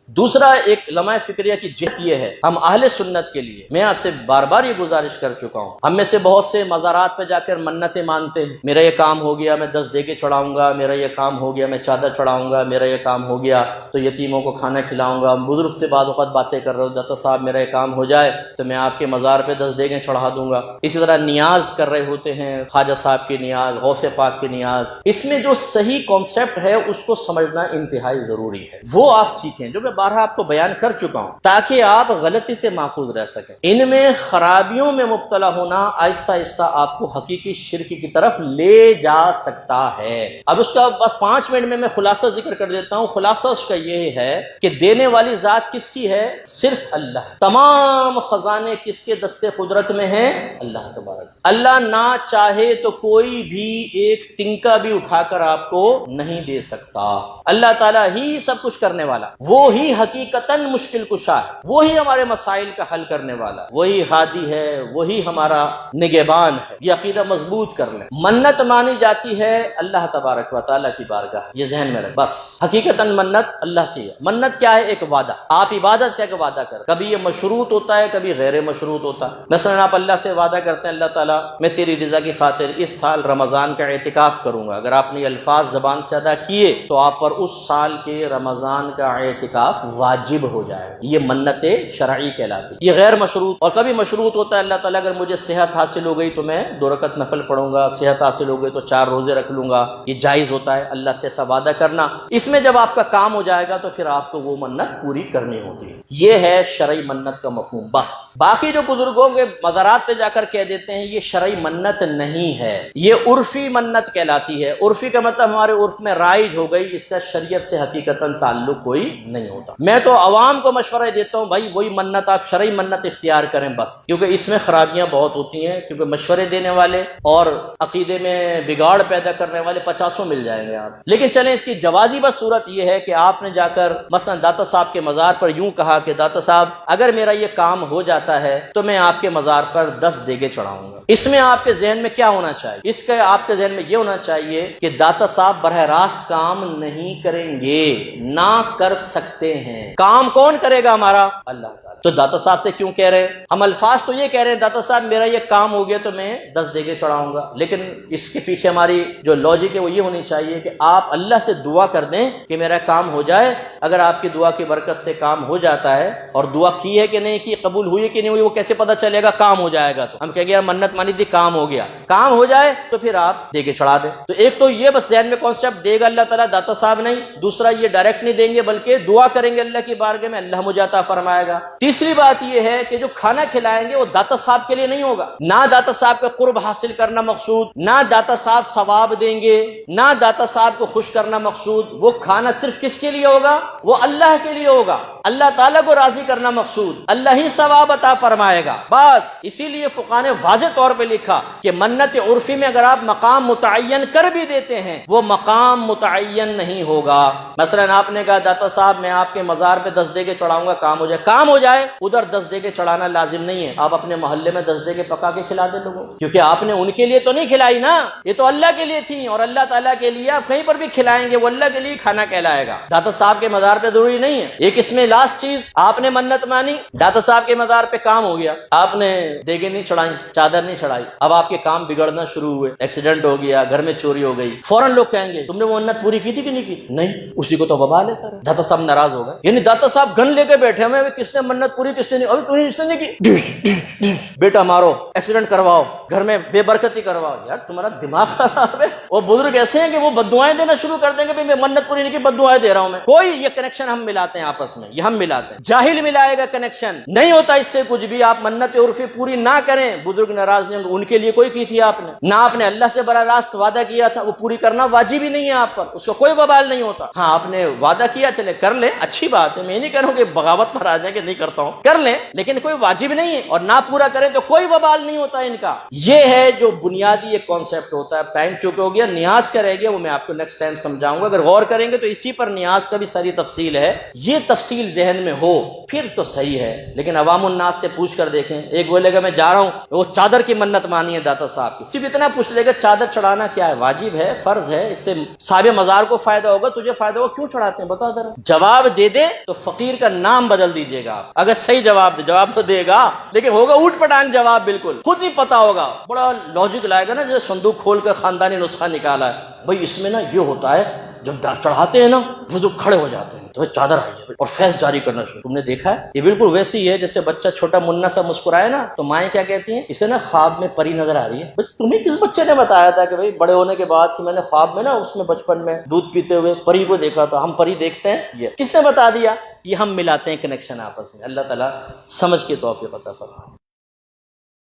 دوسرا ایک لمحہ فکریہ کی جہت یہ ہے، ہم اہل سنت کے لیے میں آپ سے بار بار یہ گزارش کر چکا ہوں، ہم میں سے بہت سے مزارات پہ جا کر منتیں مانتے ہیں، میرا یہ کام ہو گیا میں 10 دے کے چڑھاؤں گا، میرا یہ کام ہو گیا میں چادر چڑھاؤں گا، میرا یہ کام ہو گیا تو یتیموں کو کھانا کھلاؤں گا، بزرگ سے بعض اوقات باتیں کر رہے ہو، داتا صاحب میرا یہ کام ہو جائے تو میں آپ کے مزار پہ 10 دیگیں چڑھا دوں گا۔ اسی طرح نیاز کر رہے ہوتے ہیں، خواجہ صاحب کی نیاز، غوث پاک کی نیاز۔ اس میں جو صحیح کانسیپٹ ہے اس کو سمجھنا انتہائی ضروری ہے، وہ آپ سیکھیں جو میں بارہا آپ کو بیان کر چکا ہوں، تاکہ آپ غلطی سے محفوظ رہ سکیں۔ ان میں خرابیوں میں مبتلا ہونا آہستہ آہستہ آپ کو حقیقی شرک کی طرف لے جا سکتا ہے۔ اب اس کا بس 5 منٹ میں خلاصہ ذکر کر دیتا ہوں۔ خلاصہ اس کا یہ ہے کہ دینے والی ذات کس کی ہے؟ صرف اللہ۔ تمام خزانے کس کے دستے قدرت میں ہیں؟ اللہ تبارک۔ اللہ نہ چاہے تو کوئی بھی ایک تنکا بھی اٹھا کر آپ کو نہیں دے سکتا۔ اللہ تعالیٰ ہی سب کچھ کرنے والا، وہی حقیقتاً مشکل کشا ہے، وہی ہمارے مسائل کا حل کرنے والا، وہی ہادی ہے، وہی ہمارا نگہبان ہے۔ یہ عقیدہ مضبوط کر لیں۔ منت مانی جاتی ہے اللہ تبارک و تعالیٰ کی بارگاہ، یہ ذہن میں رکھ بس۔ حقیقتاً منت اللہ سے ہے۔ منت کیا ہے؟ ایک وعدہ۔ آپ عبادت کیا کہ وعدہ کریں، کبھی یہ مشروط ہوتا ہے کبھی غیر مشروط ہوتا ہے۔ مثلا آپ اللہ سے وعدہ کرتے ہیں، اللہ تعالیٰ میں تیری رضا کی خاطر اس سال رمضان کا اعتکاف کروں گا۔ اگر آپ نے یہ الفاظ زبان سے ادا کیے تو آپ پر اس سال کے رمضان کا اعتکاف واجب ہو جائے گا۔ یہ منت شرعی کہلاتی ہے۔ یہ غیر مشروط اور کبھی مشروط ہوتا ہے، اللہ تعالیٰ اگر مجھے صحت حاصل ہو گئی تو میں 2 رکعت نفل پڑھوں گا، صحت حاصل ہو گئی تو 4 روزے رکھ لوں گا۔ یہ جائز ہوتا ہے اللہ سے ایسا وعدہ کرنا۔ اس میں جب آپ کا کام ہو جائے گا تو پھر آپ کو وہ منت پوری کرنی ہوتی ہے۔ یہ ہے شرعی منت کا مفہوم بس۔ باقی جو بزرگوں کے مزارات پہ جا کر کہہ دیتے ہیں یہ شرعی منت نہیں ہے، یہ عرفی منت کہلاتی ہے۔ عرفی کا مطلب ہمارے عرف میں رائج ہو گئی، اس کا شریعت سے حقیقتاً تعلق کوئی نہیں ہوتا۔ میں تو عوام کو مشورہ دیتا ہوں بھائی وہی منت، آپ شرعی منت اختیار کریں بس، کیونکہ اس میں خرابیاں بہت ہوتی ہیں، کیونکہ مشورے دینے والے اور عقیدے میں بگاڑ پیدا کرنے والے 50 مل جائیں گے آپ۔ لیکن چلیں اس کی جوازی بس صورت یہ ہے کہ آپ نے جا کر مثلا داتا صاحب کے مزار پر یوں کہا کہ داتا صاحب اگر میرا یہ کام ہو جاتا ہے تو میں آپ کے مزار پر 10 دیگیں چڑھاؤں گا۔ اس میں آپ کے ذہن میں کیا ہونا چاہیے؟ اس کا آپ کے ذہن میں یہ ہونا چاہیے کہ داتا صاحب براہ راست کام نہیں کریں گے، نہ کر سکتے ہیں۔ کام کون کرے گا ہمارا؟ اللہ تعالیٰ۔ تو داتا صاحب سے کیوں کہہ رہے ہیں؟ ہم الفاظ تو یہ کہہ رہے ہیں داتا صاحب میرا یہ کام ہو گیا تو میں 10 دیگیں چڑھاؤں گا، لیکن اس کے پیچھے ہماری جو لاجک ہے وہ یہ ہونی چاہیے کہ آپ اللہ سے دعا کر دیں کہ میرا کام ہو جائے۔ اگر آپ کی دعا کی برکت سے کام ہو جاتا ہے، اور دعا کی ہے کہ نہیں کی، قبول ہوئی ہے کہ نہیں ہوئی، وہ کیسے پتہ چلے گا؟ کام ہو جائے گا تو ہم کہیں گے یار منت مانی تھی کام ہو گیا۔ کام ہو جائے تو پھر آپ دیگیں چڑھا دیں۔ تو ایک تو یہ بس ذہن میں کانسیپٹ دے گا اللہ تعالیٰ، داتا صاحب نہیں۔ دوسرا یہ ڈائریکٹ نہیں دیں گے بلکہ دعا کریں گے اللہ کی بارگاہ میں، اللہ مجھے عطا فرمائے گا۔ تیسری بات یہ ہے کہ جو کھانا کھلائیں گے وہ داتا صاحب کے لیے نہیں ہوگا، نہ داتا صاحب کا قرب حاصل کرنا مقصود، نہ داتا صاحب ثواب دیں گے، نہ داتا صاحب کو خوش کرنا مقصود۔ وہ کھانا صرف کس کے لیے ہوگا؟ وہ اللہ کے لیے ہوگا، اللہ تعالیٰ کو راضی کرنا مقصود، اللہ ہی ثواب عطا فرمائے گا بس۔ اسی لیے فقہاء نے واضح طور پہ لکھا کہ منت عرفی میں اگر آپ مقام متعین کر بھی دیتے ہیں وہ مقام متعین نہیں ہوگا۔ مثلا آپ نے کہا داتا صاحب میں آپ کے مزار پہ 10 دیگیں چڑھاؤں گا، کام ہو جائے، کام ہو جائے، ادھر 10 دیگیں چڑھانا لازم نہیں ہے، آپ اپنے محلے میں 10 دیگیں پکا کے کھلا دیں لوگوں، کیونکہ آپ نے ان کے لیے تو نہیں کھلائی نا، یہ تو اللہ کے لیے تھی، اور اللہ تعالیٰ کے لیے آپ کہیں پر بھی کھلائیں گے وہ اللہ کے لیے کھانا کہلائے گا۔ داتا صاحب کے مزار پہ ضروری نہیں ہے۔ ایک اس میں لاسٹ چیز، آپ نے منت مانی، داتا صاحب کے مزار پہ کام ہو گیا، آپ نے دیگیں نہیں چڑھائی، چادر نہیں چڑھائی، اب آپ کے کام بگڑنا شروع ہوئے، ایکسیڈنٹ ہو گیا، گھر میں چوری ہو گئی، فوراً لوگ کہیں گے تم نے وہ منت پوری کی تھی کہ نہیں کی؟ نہیں، اسی کو تو وبال ہے سر۔ داتا صاحب ناراض ہو گئے، یعنی داتا صاحب گن لے کے بیٹھے ہمیں کس نے منت پوری کس نے نہیں، ابھی تم نے اس نے نہیں کی، بیٹا مارو، ایکسیڈنٹ کرواؤ، گھر میں بے برکتی کرواؤ۔ یار تمہارا دماغ خراب ہے۔ وہ بزرگ ایسے ہیں کہ وہ بددعائیں دینا شروع کر دیں گے، میں منت پوری نہیں کی، بددعائیں دے رہا ہوں میں۔ کوئی یہ کنیکشن ہم ملاتے ہیں آپس میں، یہ ہم ملاتے ہیں، جاہل ملائے گا کنیکشن، نہیں ہوتا اس سے کچھ بھی۔ آپ منت عرفی پوری نہ کریں، بزرگ ناراض نہیں ہوں گے، ان کے لیے کوئی کی تھی آپ نے، نہ آپ نے اللہ سے براہ راست وعدہ کیا تھا، وہ پوری کرنا واجب ہی نہیں ہے آپ پر، اس کا کوئی وبال نہیں ہوتا۔ ہاں آپ نے وعدہ کیا، چلے کر لیں، اچھی بات ہے، میں نہیں کہہ رہا ہوں کہ بغاوت پر آ جائیں کہ نہیں کرتا ہوں، کر لیں، لیکن کوئی واجب نہیں ہے، اور نہ پورا کریں تو کوئی وبال نہیں ہوتا ان کا۔ یہ ہے جو بنیادی ایک کانسیپٹ ہوتا ہے۔ ٹائم چکے ہو گیا، نیاز کرے گا وہ میں آپ کو نیکسٹ ٹائم سمجھاؤں گا، اگر غور کریں گے تو اسی پر نیاز کا بھی ساری تفصیل ہے۔ یہ تفصیل دلیل ذہن میں ہو پھر تو صحیح ہے، لیکن عوام الناس سے پوچھ کر دیکھیں، ایک بولے گا میں جا رہا ہوں، وہ چادر کی منت مانی ہے داتا صاحب کی، صرف اتنا پوچھ لے گا چادر چڑھانا کیا ہے، واجب ہے، فرض ہے، اس سے صاحب مزار کو فائدہ ہوگا، تجھے فائدہ ہوگا، کیوں چڑھاتے ہیں بتا ذرا؟ جواب دے دے تو فقیر کا نام بدل دیجیے گا آپ، اگر صحیح جواب تو دے گا، لیکن ہوگا اوٹ پٹانگ جواب، بالکل خود نہیں پتا ہوگا، بڑا لاجک لائے گا نا، جیسے صندوق کھول کر خاندانی نسخہ نکالا ہے، بھائی اس میں نا یہ ہوتا ہے، جب چڑھاتے ہیں نا وہ جو کھڑے ہو جاتے ہیں تو چادر آئی ہے اور فیض جاری کرنا شروع، تم نے دیکھا ہے یہ بالکل ویسے ہی ہے جیسے بچہ چھوٹا منا سا مسکرائے نا تو مائیں کیا کہتی ہیں، اسے نا خواب میں پری نظر آ رہی ہے۔ تمہیں کس بچے نے بتایا تھا کہ بھئی بڑے ہونے کے بعد کہ میں نے خواب میں نا اس میں بچپن میں دودھ پیتے ہوئے پری کو دیکھا تھا؟ ہم پری دیکھتے ہیں، یہ کس نے بتا دیا؟ یہ ہم ملاتے ہیں کنیکشن آپس میں۔ اللہ تعالیٰ سمجھ کے توفیق عطا فرمائے۔